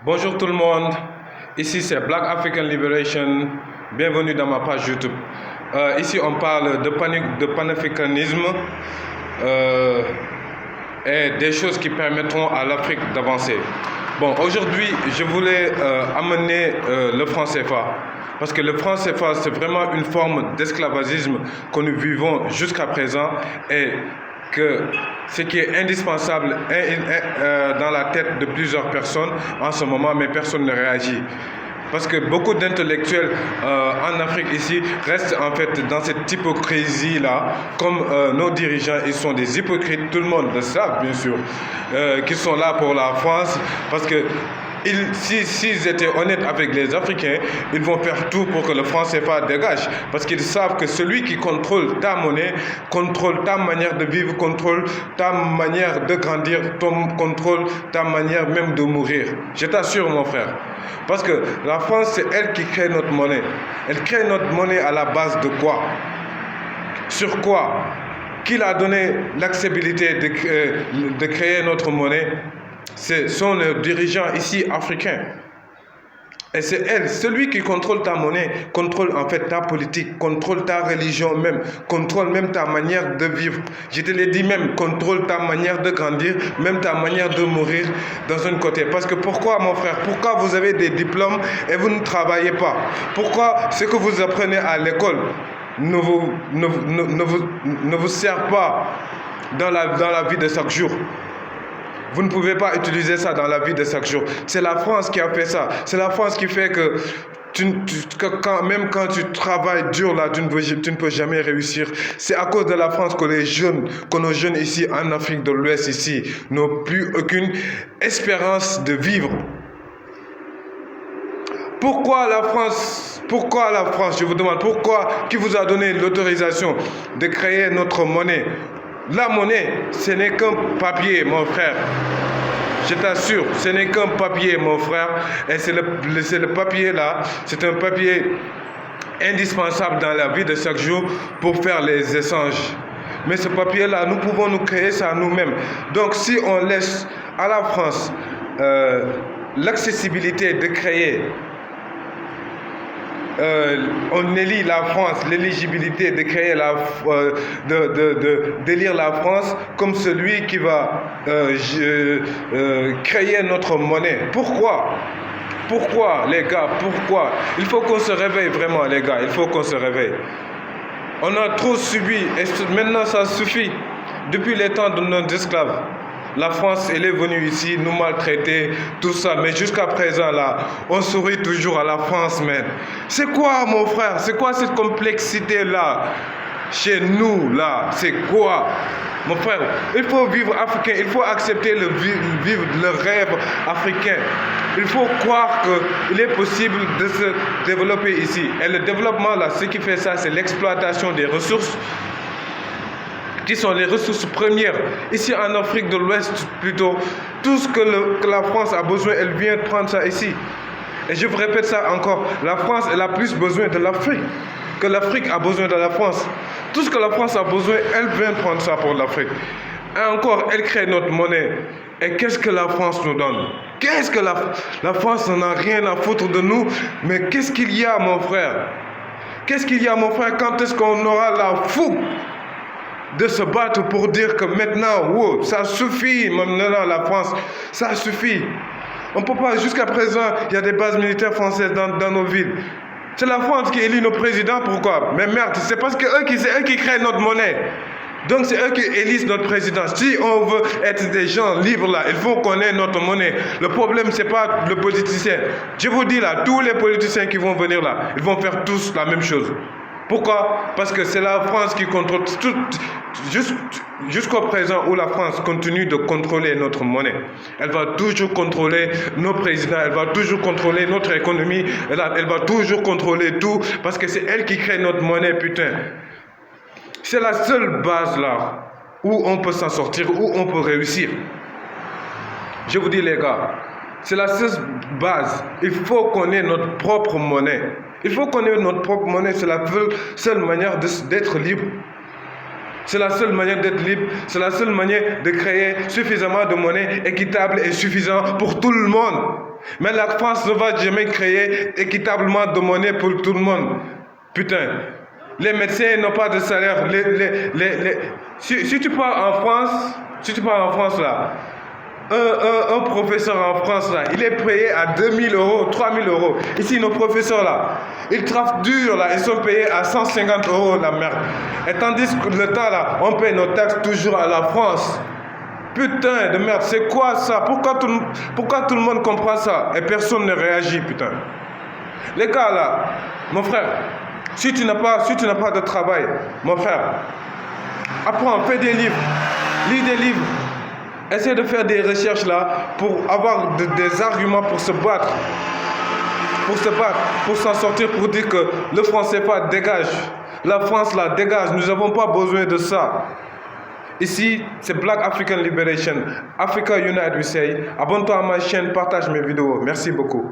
Bonjour tout le monde, ici c'est Black African Liberation, bienvenue dans ma page YouTube. Ici on parle de panafricanisme et des choses qui permettront à l'Afrique d'avancer. Bon, aujourd'hui je voulais amener le franc CFA, parce que le franc CFA c'est vraiment une forme d'esclavagisme que nous vivons jusqu'à présent et que ce qui est indispensable dans la tête de plusieurs personnes en ce moment, mais personne ne réagit. Parce que beaucoup d'intellectuels en Afrique ici restent en fait dans cette hypocrisie-là, comme nos dirigeants, ils sont des hypocrites, tout le monde le sait bien sûr, qui sont là pour la France, parce que s'ils étaient honnêtes avec les Africains, ils vont faire tout pour que le franc CFA dégage. Parce qu'ils savent que celui qui contrôle ta monnaie, contrôle ta manière de vivre, contrôle ta manière de grandir, contrôle ta manière même de mourir. Je t'assure mon frère. Parce que la France, c'est elle qui crée notre monnaie. Elle crée notre monnaie à la base de quoi? Sur quoi? Qui l'a donné l'accessibilité de créer notre monnaie? Ce sont les dirigeants ici africains. Et c'est elle, celui qui contrôle ta monnaie, contrôle en fait ta politique, contrôle ta religion même, contrôle même ta manière de vivre. Je te l'ai dit même, contrôle ta manière de grandir, même ta manière de mourir dans un côté. Parce que pourquoi mon frère, pourquoi vous avez des diplômes et vous ne travaillez pas? Pourquoi ce que vous apprenez à l'école ne vous sert pas dans la vie de chaque jour? Vous ne pouvez pas utiliser ça dans la vie de chaque jour. C'est la France qui a fait ça. C'est la France qui fait que même quand tu travailles dur là, tu ne peux jamais réussir. C'est à cause de la France que nos jeunes ici en Afrique de l'Ouest ici n'ont plus aucune espérance de vivre. Pourquoi la France, je vous demande, qui vous a donné l'autorisation de créer notre monnaie? La monnaie, ce n'est qu'un papier, mon frère. Je t'assure, ce n'est qu'un papier, mon frère. Et c'est le papier là, c'est un papier indispensable dans la vie de chaque jour pour faire les échanges. Mais ce papier-là, nous pouvons nous créer ça nous-mêmes. Donc si on laisse à la France l'accessibilité de créer, on élit la France, l'éligibilité de créer d'élire la France comme celui qui va créer notre monnaie. Pourquoi les gars? Pourquoi? Il faut qu'on se réveille vraiment les gars, il faut qu'on se réveille. On a trop subi et maintenant ça suffit. Depuis les temps de nos esclaves, la France, elle est venue ici nous maltraiter, tout ça. Mais jusqu'à présent, là, on sourit toujours à la France, man. C'est quoi, mon frère? C'est quoi cette complexité-là? Chez nous, là, c'est quoi? Mon frère, il faut vivre africain, il faut accepter vivre le rêve africain. Il faut croire qu'il est possible de se développer ici. Et le développement, là, ce qui fait ça, c'est l'exploitation des ressources qui sont les ressources premières. Ici en Afrique de l'Ouest, plutôt, tout ce que la France a besoin, elle vient prendre ça ici. Et je vous répète ça encore, la France, elle a plus besoin de l'Afrique que l'Afrique a besoin de la France. Tout ce que la France a besoin, elle vient prendre ça pour l'Afrique. Et encore, elle crée notre monnaie. Et qu'est-ce que la France nous donne? Qu'est-ce que la France n'en a rien à foutre de nous? Mais qu'est-ce qu'il y a, mon frère? Qu'est-ce qu'il y a, mon frère? Quand est-ce qu'on aura la fougue de se battre pour dire que maintenant, wow, ça suffit, maintenant la France, ça suffit. On ne peut pas, jusqu'à présent, il y a des bases militaires françaises dans nos villes. C'est la France qui élit nos présidents, pourquoi? Mais merde, c'est parce que c'est eux qui créent notre monnaie. Donc c'est eux qui élisent notre président. Si on veut être des gens libres là, il faut qu'on ait notre monnaie. Le problème, c'est pas le politicien. Je vous dis là, tous les politiciens qui vont venir là, ils vont faire tous la même chose. Pourquoi? Parce que c'est la France qui contrôle tout, jusqu'au présent où la France continue de contrôler notre monnaie. Elle va toujours contrôler nos présidents, elle va toujours contrôler notre économie, elle va toujours contrôler tout parce que c'est elle qui crée notre monnaie, putain. C'est la seule base là où on peut s'en sortir, où on peut réussir. Je vous dis les gars, c'est la seule base. Il faut qu'on ait notre propre monnaie. Il faut qu'on ait notre propre monnaie. C'est la seule manière d'être libre. C'est la seule manière d'être libre. C'est la seule manière de créer suffisamment de monnaie équitable et suffisante pour tout le monde. Mais la France ne va jamais créer équitablement de monnaie pour tout le monde. Putain. Les médecins n'ont pas de salaire. Si tu pars en France, là, un professeur en France, là, il est payé à 2000 euros, 3000 euros. Ici, nos professeurs, là, ils travaillent dur, là, ils sont payés à 150 euros, la merde. Et tandis que le temps, là, on paye nos taxes toujours à la France. Putain de merde, c'est quoi ça? Pourquoi tout le monde comprend ça et personne ne réagit, putain? Les gars, là, mon frère, si tu n'as pas de travail, mon frère, apprends, fais des livres, lis des livres. Essaie de faire des recherches là pour avoir des arguments pour se battre. Pour s'en sortir, pour dire que le franc CFA dégage. La France là dégage, nous n'avons pas besoin de ça. Ici, c'est Black African Liberation. Africa Unite, we say. Abonne-toi à ma chaîne, partage mes vidéos. Merci beaucoup.